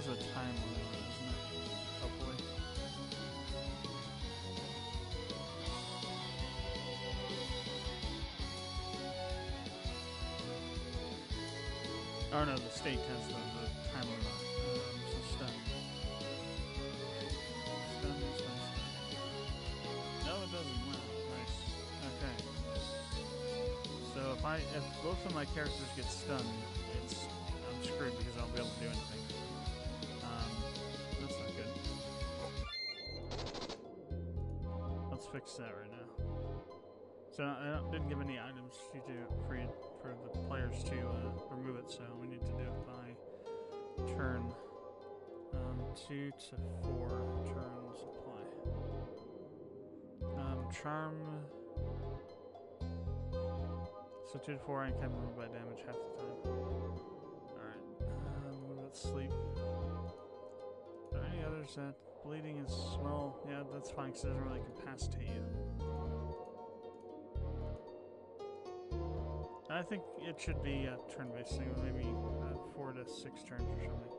is a time limit on it, isn't it? Hopefully. Oh no, the state has the time limit. So stun. Stun. No, it doesn't. Wow, nice. Okay. So if both of my characters get stunned, I'm screwed because I won't be able to do anything. That's not good. Let's fix that right now. So I didn't give any items for the players to remove it, so we need to do it by turn 2 to 4 turns apply. Charm. So 2 to 4 I can remove by damage half the time. Alright. What about sleep? Are there any others that bleeding is well, yeah, that's fine because it doesn't really incapacitate you. I think it should be a turn-based thing, maybe 4 to 6 turns or something.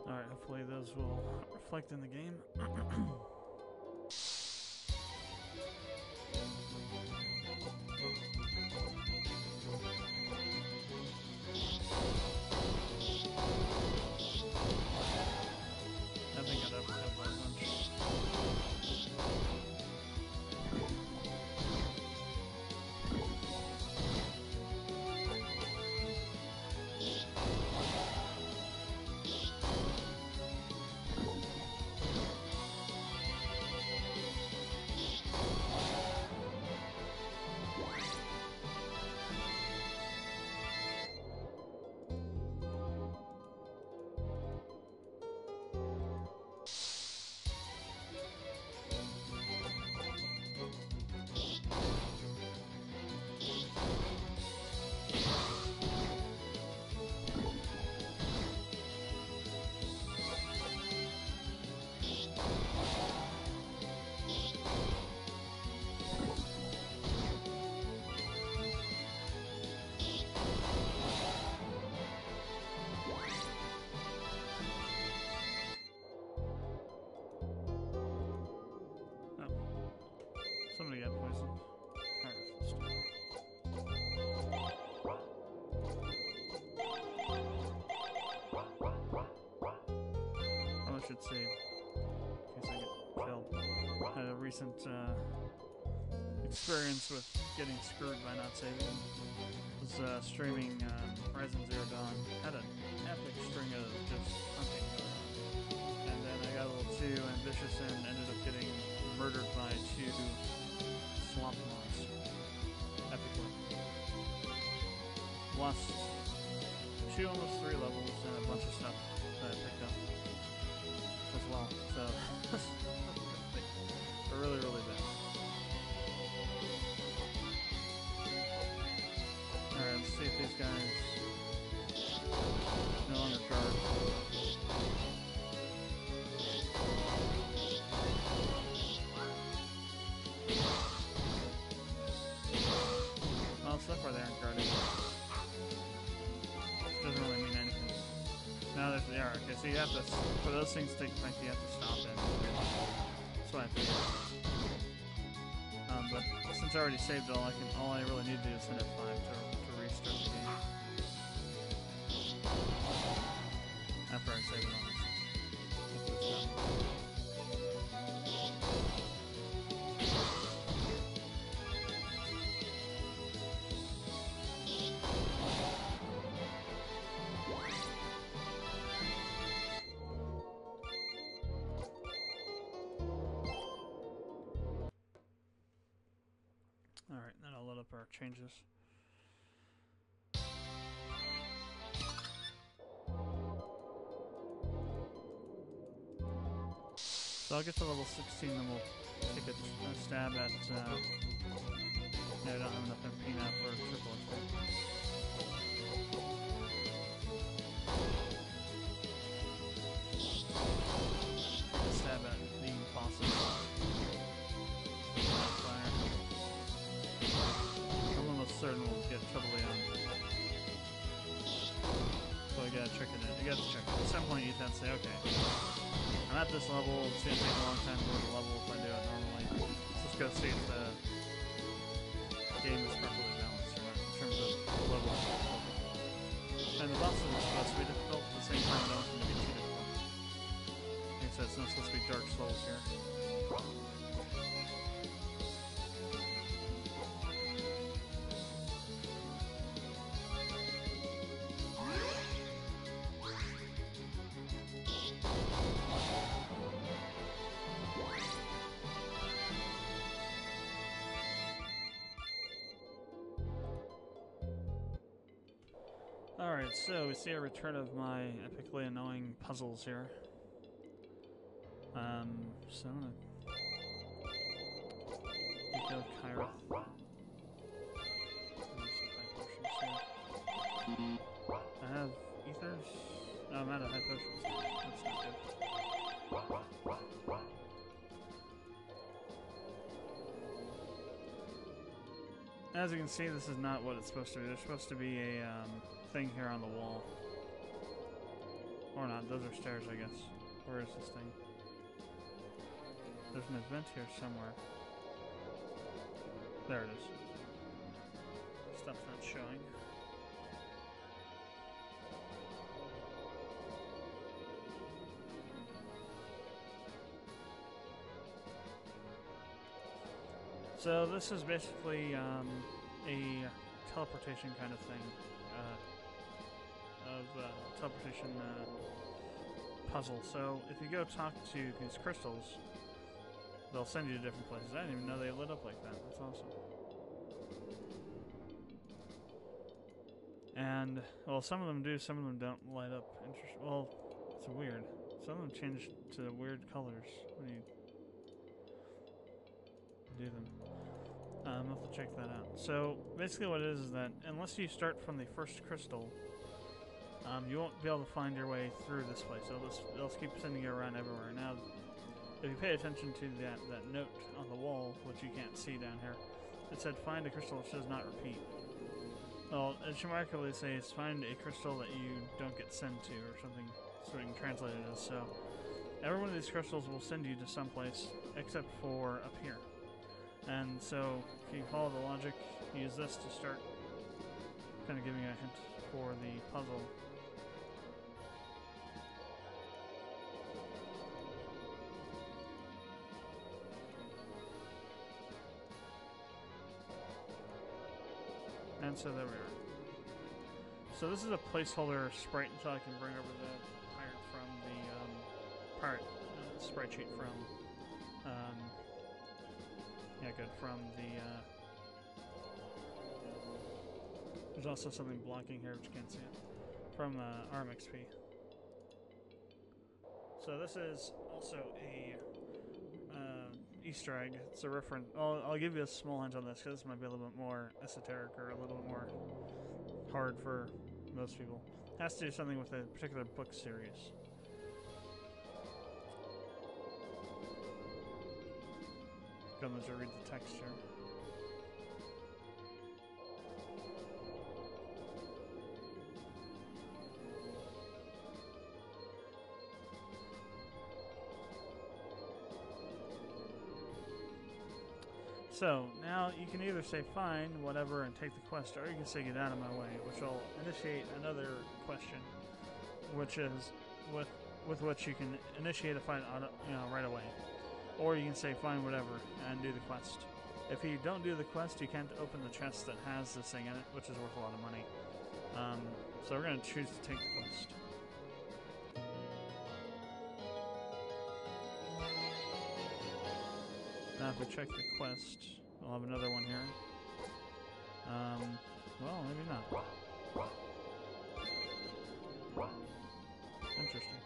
Alright, hopefully those will reflect in the game. I think I'd have to have my lunch. Somebody got poisoned. Probably should save in case I get killed. I had a recent experience with getting screwed by not saving. Was streaming Horizon Zero Dawn. Had an epic string of just hunting going on. And then I got a little too ambitious and ended up getting murdered by 2 swamp moths. Epically. Lost 2, almost 3 levels and a bunch of stuff that I picked up as well. So, they're really, really bad. Alright, let's see if these guys no longer guard. Well, so far they aren't guarding. Doesn't really mean anything. Now that they are, okay, so you have to, for those things to take effect, you have to stop it. That's what I figured. But since I already saved all I really need to do is hit F5 to restart the game. After I save it all. Alright, then I'll load up our changes. So I'll get to level 16, then we'll take a stab at Yeah, I don't have enough MP now for triple attack. Stab at the bosses. Fire. I'm almost certain we'll get totally on. So I gotta check it in. You gotta check it. At some point you have to say, okay, I'm at this level, it's gonna take a long time to go to the level if I do it normally. Let's just go see if the game is properly balanced or not in terms of level. And the bosses are supposed to be difficult at the same time, they don't want them to be too difficult. Like I said, it's not supposed to be Dark Souls here. Alright, so we see a return of my epically annoying puzzles here. So I'm gonna go with Kyra. I have ethers? No, I'm out of high potions. That's not good. As you can see, this is not what it's supposed to be. There's supposed to be a thing here on the wall. Or not, those are stairs, I guess. Where is this thing? There's an event here somewhere. There it is. Stuff's not showing. So this is basically a teleportation kind of thing, teleportation puzzle. So if you go talk to these crystals, they'll send you to different places. I didn't even know they lit up like that. That's awesome. And well, some of them do, some of them don't light up. Well, it's weird. Some of them change to weird colors when you do them. I'll have to check that out. So basically what it is that unless you start from the first crystal, you won't be able to find your way through this place. They'll just keep sending you around everywhere. Now, if you pay attention to that note on the wall, which you can't see down here, it said find a crystal which does not repeat. Well, it should remarkably say find a crystal that you don't get sent to or something, so we can translate it as. So every one of these crystals will send you to some place except for up here. And so, if you follow the logic, use this to start kind of giving you a hint for the puzzle. And so there we are. So this is a placeholder sprite until I can bring over the pirate from the sprite sheet from from the there's also something blocking here which you can't see it from RMXP. So this is also a Easter egg. It's a reference. I'll give you a small hint on this because this might be a little bit more esoteric or a little bit more hard for most people. It has to do something with a particular book series. I'm going to read the text here. So, now you can either say fine, whatever, and take the quest, or you can say get out of my way, which will initiate another question, which is with which you can initiate a fight right away. Or you can say fine, whatever, and do the quest. If you don't do the quest, you can't open the chest that has this thing in it, which is worth a lot of money. So we're going to choose to take the quest. Now if we check the quest, we'll have another one here. Well, maybe not. Interesting.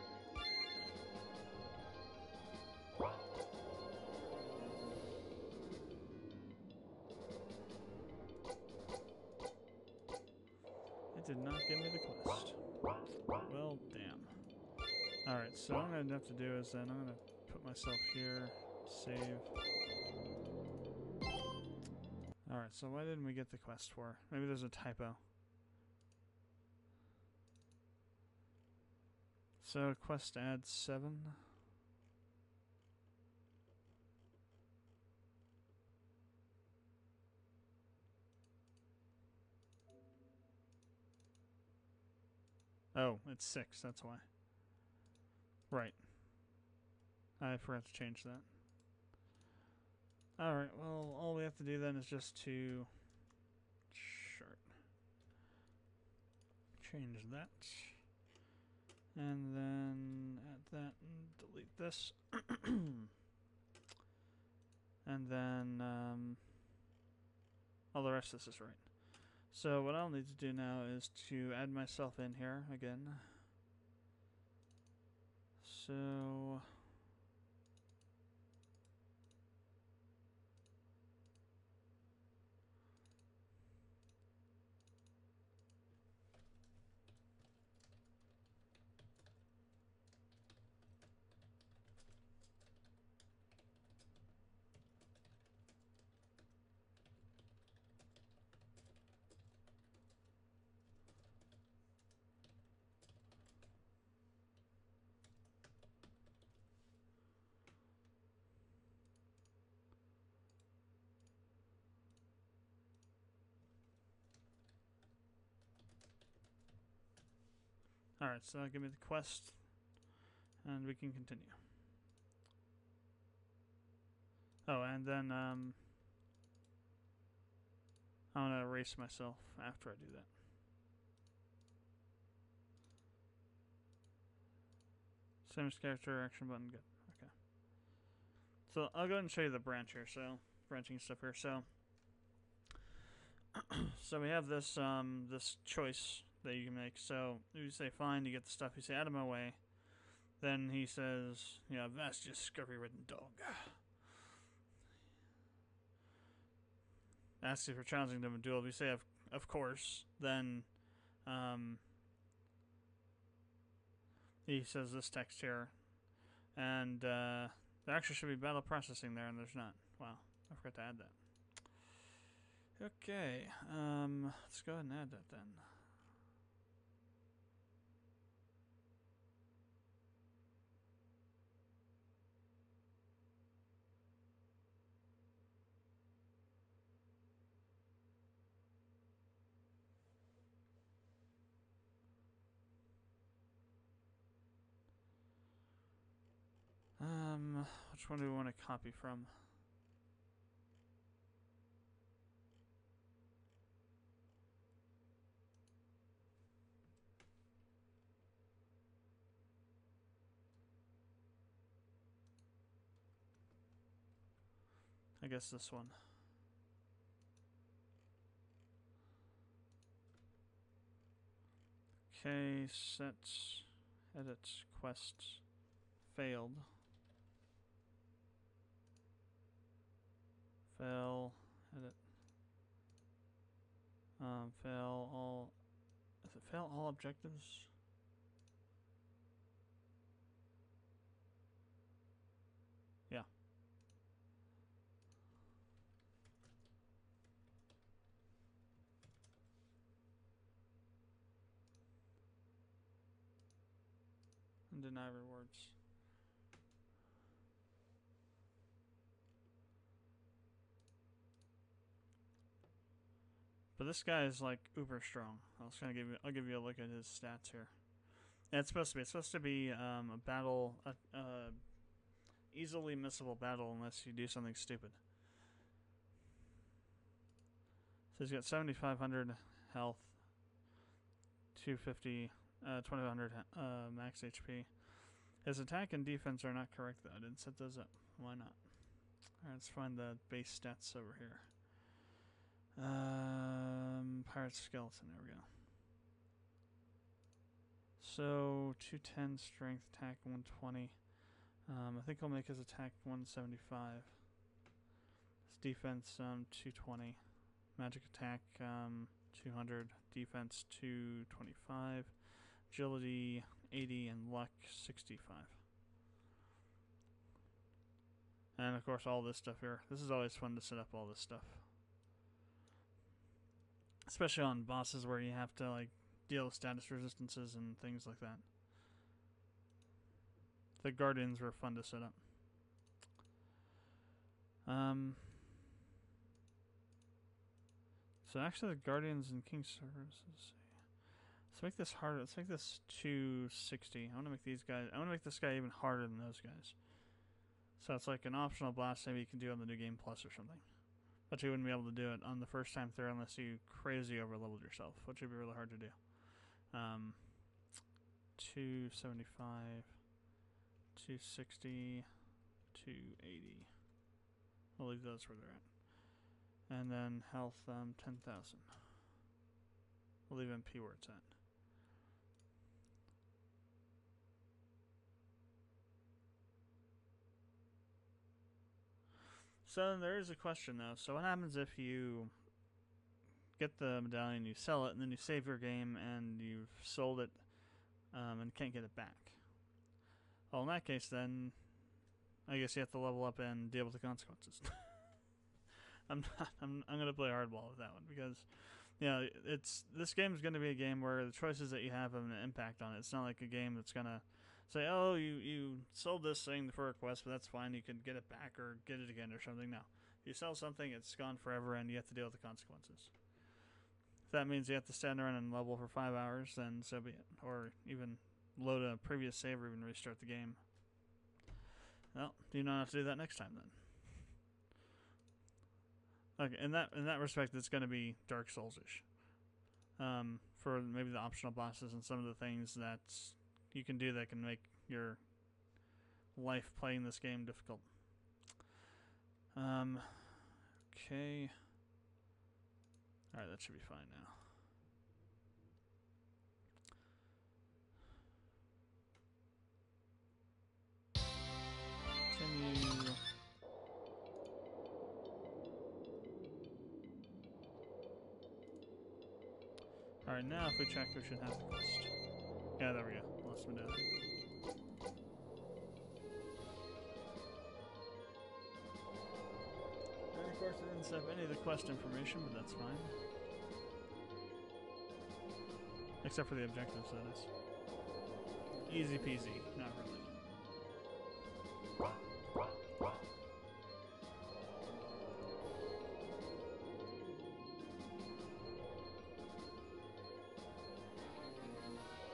did not give me the quest. Well, damn. Alright, so what I'm going to have to do is then I'm going to put myself here, save. Alright, so why didn't we get the quest for? Maybe there's a typo. So, quest add 7. Oh, it's 6, that's why. Right. I forgot to change that. Alright, well, all we have to do then is just to chart. Change that. And then add that and delete this. And then, all the rest of this is right. So what I'll need to do now is to add myself in here again. So... Alright, so give me the quest, and we can continue. Oh, and then, I'm gonna erase myself after I do that. Same as character, action button, good. Okay. So, I'll go ahead and show you the branch here, so, branching stuff here, so. So we have this, this choice that you can make. So you say fine, you get the stuff. You say out of my way. Then he says, you know, vast discovery-ridden dog. Asks if you're challenging them in duel. If you say of course, then he says this text here, and there actually should be battle processing there, and there's not. Wow, I forgot to add that. Okay, let's go ahead and add that then. Which one do we want to copy from? I guess this one. Okay, set, edit, quest, failed. Fail, edit. Fail all. Does it fail all objectives? Yeah. And deny rewards. But this guy is like uber strong. I'll give you a look at his stats here. And it's supposed to be a battle, easily missable battle unless you do something stupid. So he's got 7,500 health, 250, 2,500 max HP. His attack and defense are not correct though. I didn't set those up. Why not? Alright, let's find the base stats over here. Pirate Skeleton, there we go. So, 210 strength, attack 120. I think I'll make his attack 175. His defense, 220. Magic attack, 200, defense 225, agility 80, and luck 65. And of course all this stuff here. This is always fun to set up all this stuff. Especially on bosses where you have to like deal with status resistances and things like that. The guardians were fun to set up. So actually the guardians and king servers. Let's make this harder. Let's make this 260. I want to make these guys. I want to make this guy even harder than those guys. So it's like an optional blast. Maybe you can do on the new game plus or something. But you wouldn't be able to do it on the first time through unless you crazy over leveled yourself, which would be really hard to do. 275, 260, 280. We'll leave those where they're at. And then health 10,000. We'll leave MP where it's at. So there is a question though. So what happens if you get the medallion, you sell it, and then you save your game and you've sold it and can't get it back? Well, in that case, then I guess you have to level up and deal with the consequences. I'm gonna play hardball with that one because, yeah, this game is gonna be a game where the choices that you have an impact on it. It's not like a game that's gonna say, oh, you sold this thing for a quest, but that's fine. You can get it back or get it again or something. No, if you sell something, it's gone forever, and you have to deal with the consequences. If that means you have to stand around and level for 5 hours, then so be it. Or even load a previous save or even restart the game. Well, you don't have to do that next time then. Okay, in that respect, it's going to be Dark Souls-ish. For maybe the optional bosses and some of the things that you can do that can make your life playing this game difficult. Okay. Alright, that should be fine now. Continue. Alright, now if we check, we should have the quest. Yeah, there we go. Lost medallion. And of course, it didn't set up any of the quest information, but that's fine. Except for the objectives, that is. Easy peasy, not really.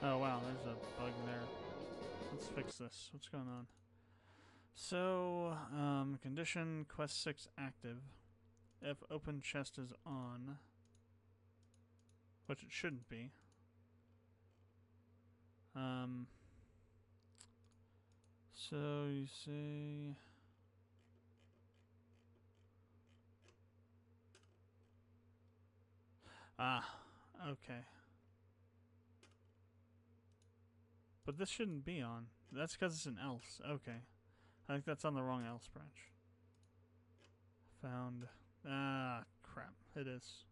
Oh wow, there's a bug there. Let's fix this. What's going on? So, condition quest 6 active. If open chest is on, which it shouldn't be. So you say okay. But this shouldn't be on. That's because it's an else. Okay. I think that's on the wrong else branch. Found. Crap. It is.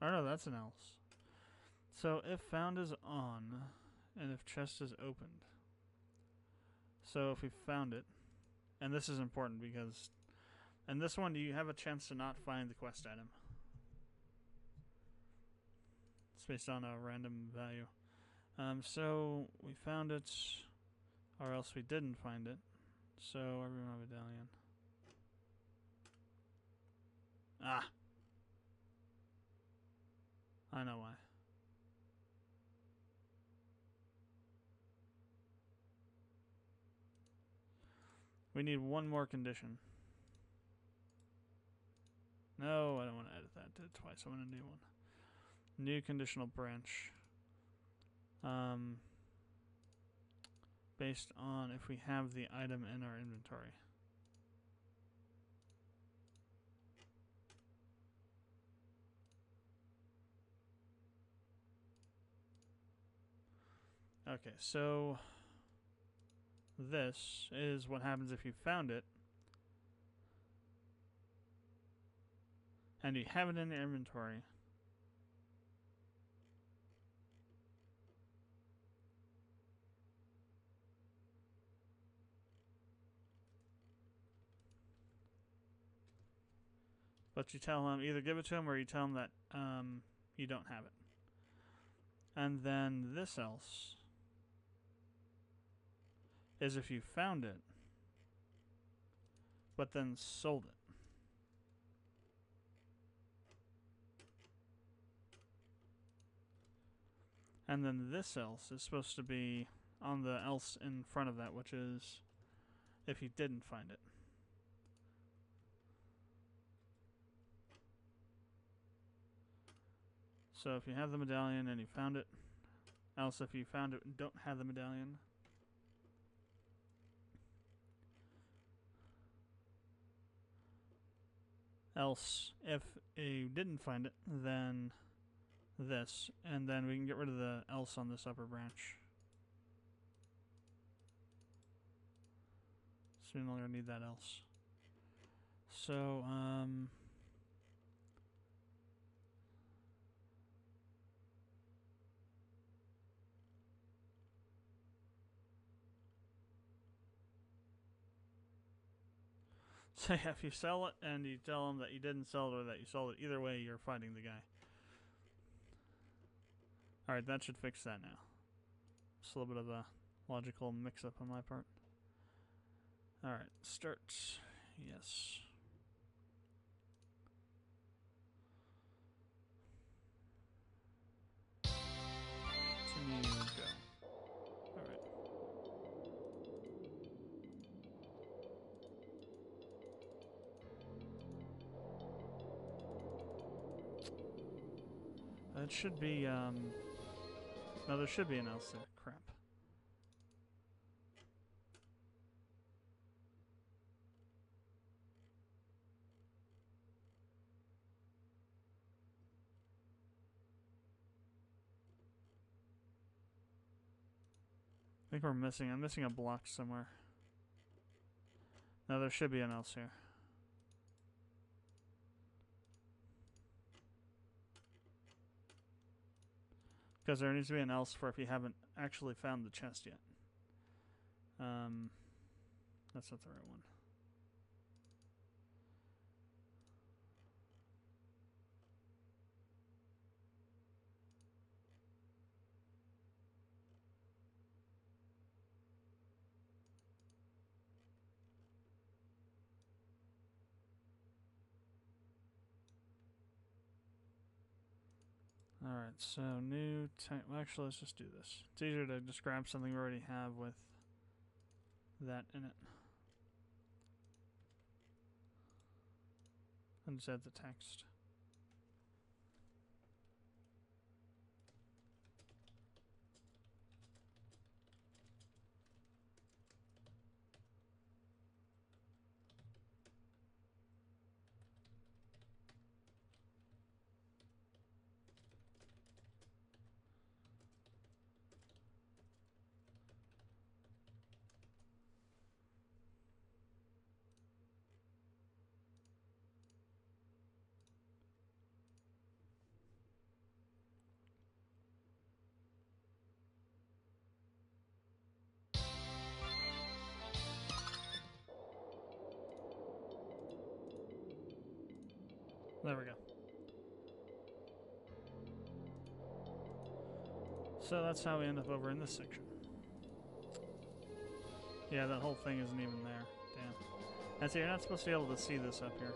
Oh no, that's an else. So if found is on, and if chest is opened. So if we found it, and this is important because, and this one you have a chance to not find the quest item. It's based on a random value. So we found it, or else we didn't find it. So everyone medallion. I know why. We need one more condition. No, I don't want to edit that. Did it twice. I want a new one. New conditional branch. Based on if we have the item in our inventory. Okay, so this is what happens if you found it and you have it in your inventory, but you tell him, either give it to him or you tell him that you don't have it. And then this else is if you found it, but then sold it. And then this else is supposed to be on the else in front of that, which is if you didn't find it. So if you have the medallion and you found it, else if you found it and don't have the medallion, else if you didn't find it, then this, and then we can get rid of the else on this upper branch. So we no longer need that else. So, so yeah, if you sell it and you tell them that you didn't sell it or that you sold it, either way you're fighting the guy. Alright, that should fix that now. Just a little bit of a logical mix-up on my part. Alright, start. Yes. Continue, go. Alright. That should be, no, there should be an else there. Crap. I think I'm missing a block somewhere. No, there should be an else here. Because there needs to be an else for if you haven't actually found the chest yet. That's not the right one. Alright, so new type. Well, actually, let's just do this. It's easier to just grab something we already have with that in it. And just add the text. There we go. So that's how we end up over in this section. Yeah, that whole thing isn't even there. Damn. And so you're not supposed to be able to see this up here.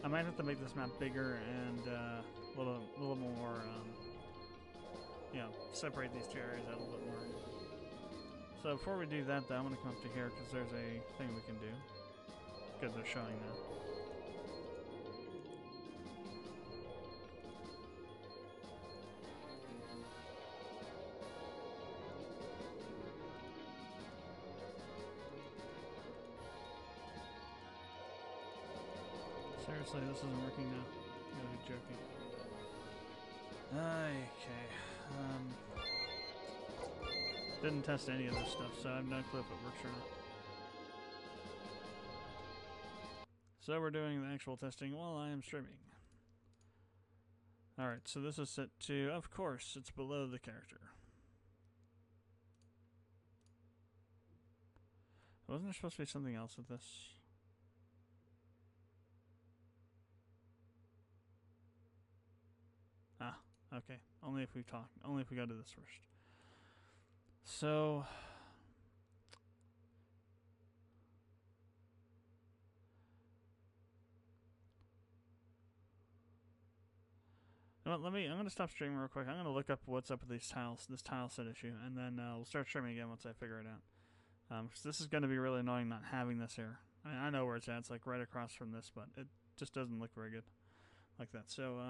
I might have to make this map bigger and a little more, you know, separate these two areas out a little bit more. So before we do that, though, I'm going to come up to here because there's a thing we can do. Good, they're showing now. Seriously, this isn't working now. You gotta be joking. Okay. Didn't test any of this stuff, so I have no clue if it works or not. So we're doing the actual testing while I am streaming. Alright, so this is set to, of course, it's below the character. Wasn't there supposed to be something else with this? Ah, okay. Only if we go to this first. So I'm gonna stop streaming real quick. I'm gonna look up what's up with these tiles, this tile set issue, and then we'll start streaming again once I figure it out. Cause this is gonna be really annoying not having this here. I know where it's at. It's like right across from this, but it just doesn't look very good like that. So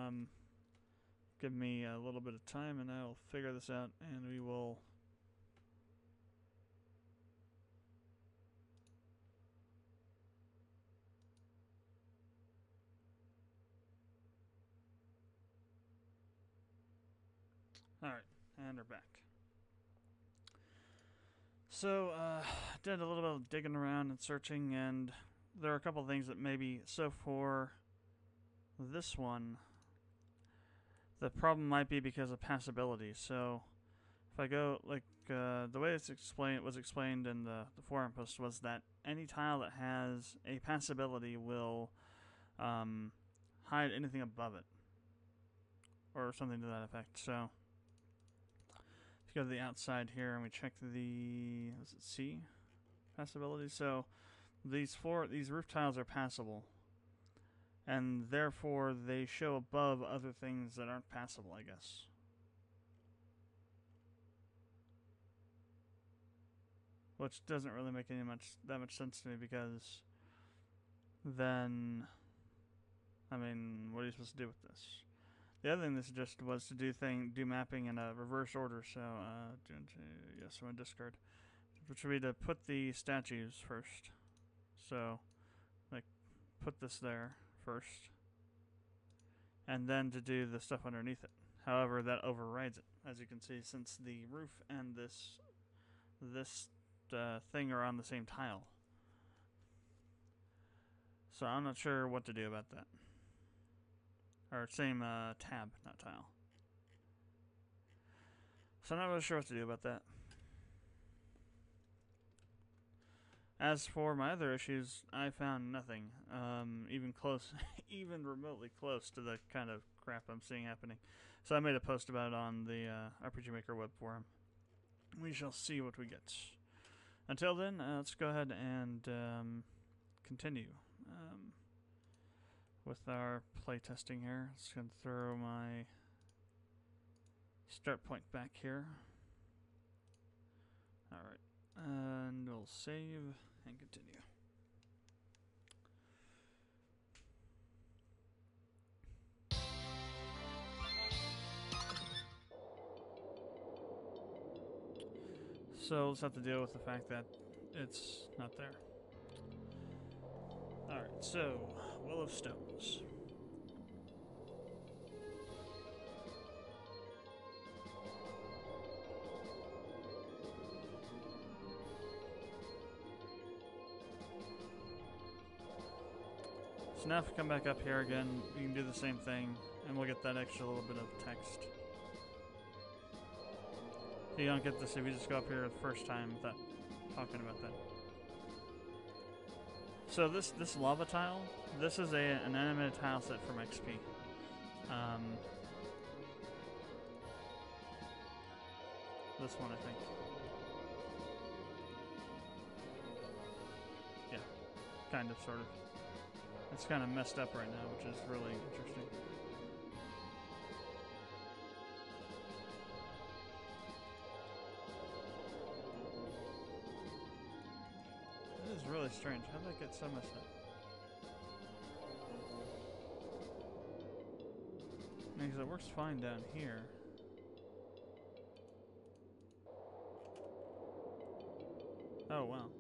give me a little bit of time, and I'll figure this out, and we will. Alright, and we're back. So, did a little bit of digging around and searching, and there are a couple of things that maybe. So, for this one, the problem might be because of passability. So, if I go, like, the way it was explained in the forum post was that any tile that has a passability will hide anything above it, or something to that effect. So, if you go to the outside here and we check the, is it C? Passability. So, these roof tiles are passable, and therefore they show above other things that aren't passable, I guess. Which doesn't really make that much sense to me, because then, I mean, what are you supposed to do with this? The other thing this just was to do mapping in a reverse order. So yes, I'm gonna discard, which would be to put the statues first. So, like, put this there first, and then to do the stuff underneath it. However, that overrides it, as you can see, since the roof and this thing are on the same tile. So I'm not sure what to do about that. Or same tab, not tile. So I'm not really sure what to do about that. As for my other issues, I found nothing even close, even remotely close to the kind of crap I'm seeing happening. So I made a post about it on the RPG Maker web forum. We shall see what we get. Until then, let's go ahead and continue with our playtesting here. Just going to throw my start point back here. Alright, and we'll save and continue. So let's have to deal with the fact that it's not there. Alright, so Will of Stones. So now if we come back up here again, we can do the same thing, and we'll get that extra little bit of text. So you don't get this if you just go up here the first time without talking about that. So this lava tile, this is an animated tile set from XP. This one, I think. Yeah, kind of, sort of. It's kind of messed up right now, which is really interesting. This is really strange. How did that get so messed up? Because it works fine down here. Oh, wow.